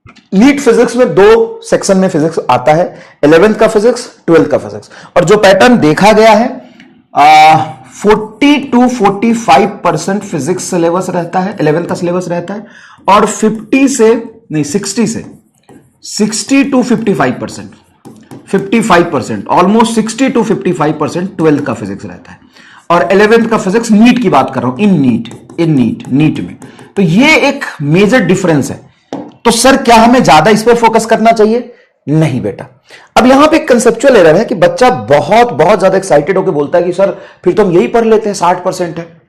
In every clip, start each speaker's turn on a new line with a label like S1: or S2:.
S1: NEET physics में दो section में फिजिक्स आता है, 11th का फिजिक्स, 12th का फिजिक्स। और जो पैटर्न देखा गया है 40 to 45% फिजिक्स सिलेबस रहता है, 11th का सिलेबस रहता है, और 60 to 55%, ऑलमोस्ट 60 to 55% 12th का फिजिक्स रहता है। और 11th का फिजिक्स नीट की बात कर रहा हूं, इन नीट में। तो ये एक मेजर डिफरेंस है। तो सर क्या हमें ज्यादा इस पर फोकस करना चाहिए? नहीं बेटा। अब यहां पे एक कंसेप्चुअल एरर है कि बच्चा बहुत ज्यादा एक्साइटेड होकर बोलता है कि सर फिर तो हम यही पढ़ लेते हैं, 60% है।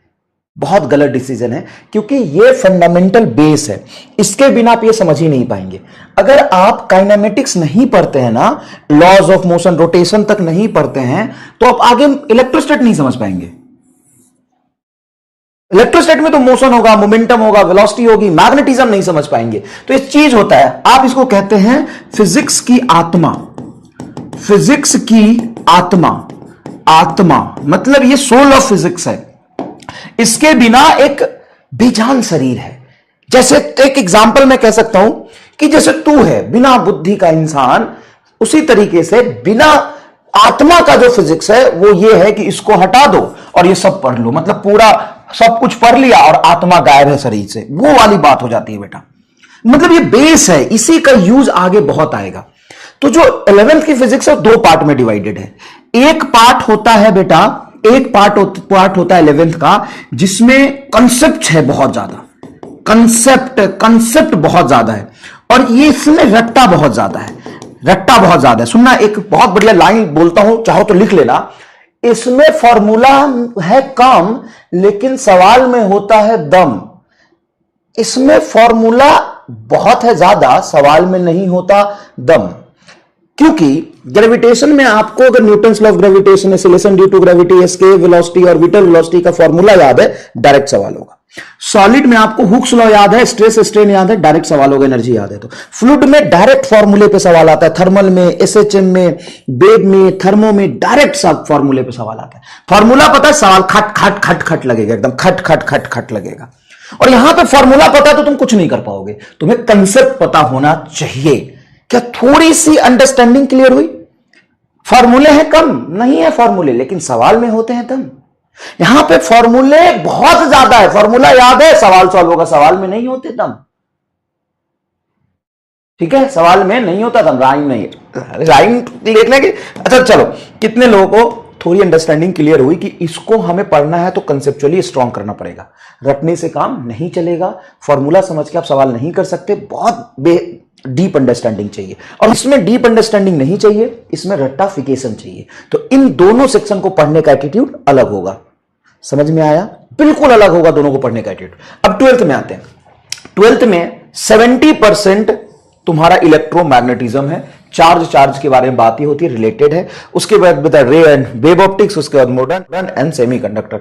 S1: बहुत गलत डिसीजन है, क्योंकि ये फंडामेंटल बेस है, इसके बिना आप ये समझ ही नहीं पाएंगे। अगर आप काइनेमेटिक्स नहीं पढ़ते हैं ना, लॉज ऑफ मोशन, रोटेशन तक नहीं पढ़ते हैं, तो आप आगे इलेक्ट्रोस्टैट नहीं समझ पाएंगे। इलेक्ट्रोस्टैट में तो मोशन होगा, मोमेंटम होगा, वेलोसिटी होगी, मैग्नेटिज्म नहीं समझ पाएंगे। तो एक चीज होता है, आप इसको कहते हैं फिजिक्स की आत्मा। फिजिक्स की आत्मा मतलब ये सोल ऑफ फिजिक्स है। इसके बिना एक बेजान शरीर है। जैसे एक एग्जांपल मैं कह सकता हूं कि जैसे तू है बिना बुद्धि का इंसान, उसी तरीके से बिना आत्मा का जो फिजिक्स है वो ये है कि इसको हटा दो और ये सब पढ़ लो, मतलब पूरा सब कुछ पढ़ लिया और आत्मा गायब है शरीर से, वो वाली बात हो जाती है बेटा। मतलब ये बेस है, इसी का यूज आगे बहुत आएगा। तो जो 11th की फिजिक्स है दो पार्ट में डिवाइडेड है। एक पार्ट होता है बेटा, एक पार्ट होता है 11th का जिसमें कंसेप्ट है बहुत ज्यादा, कंसेप्ट बहुत ज्यादा है, और ये इसमें रट्टा बहुत ज्यादा है। सुनना, एक बहुत बढ़िया लाइन बोलता हूं, चाहो तो लिख लेना। इसमें फॉर्मूला है कम लेकिन सवाल में होता है दम। इसमें फॉर्मूला बहुत है ज्यादा, सवाल में नहीं होता दम। क्योंकि ग्रेविटेशन में आपको अगर Newton's law of gravitation, acceleration due to gravity, escape velocity और विटल वेलोसिटी का फॉर्मूला याद है, डायरेक्ट सवाल होगा। सॉलिड में आपको हुक्स लॉ याद है, स्ट्रेस स्ट्रेन याद है, डायरेक्ट सवाल होगा, एनर्जी याद है। तो फ्लूइड में डायरेक्ट फॉर्मूले पे सवाल आता है, थर्मल में, एसएचएम में, बेब में, थर्मो में डायरेक्ट सब फॉर्मूले पे सवाल आता है। फॉर्मूला पता है, सवाल खट खट खट खट लगेगा, एकदम खट खट खट खट लगेगा। और यहां पे फॉर्मूला पता है तो तुम कुछ नहीं कर पाओगे, तुम्हें कंसेप्ट पता होना चाहिए। क्या थोड़ी सी अंडरस्टैंडिंग क्लियर हुई? फॉर्मूले हैं कम, नहीं है फॉर्मूले, लेकिन सवाल में होते हैं दम। यहां पे फॉर्मूले बहुत ज्यादा है, फॉर्मूला याद है, सवाल सॉल्व होगा, सवाल में नहीं होते दम। ठीक है, सवाल में नहीं होता दम, राइम नहीं है, राइम लिखने की। अच्छा चलो, कितने लोगों को थोड़ी अंडरस्टैंडिंग क्लियर हुई कि इसको हमें पढ़ना है तो कंसेप्चुअली स्ट्रांग करना पड़ेगा, रटने से काम नहीं चलेगा, फॉर्मूला समझ के आप सवाल नहीं कर सकते, बहुत डीप अंडरस्टैंडिंग चाहिए। और इसमें डीप अंडरस्टैंडिंग नहीं चाहिए, इसमें रट्टाफिकेशन चाहिए। तो इन दोनों सेक्शन को पढ़ने का एटीट्यूड अलग होगा। समझ में आया? बिल्कुल अलग होगा दोनों को पढ़ने का एटीट्यूड। अब 12th में आते हैं। 12th में 70% तुम्हारा इलेक्ट्रोमैग्नेटिज्म है, चार्ज के बारे में बात ही होती है, रिलेटेड है। उसके बाद रे एंड वेव ऑप्टिक्स, उसके बाद मॉडर्न एंड सेमीकंडक्टर।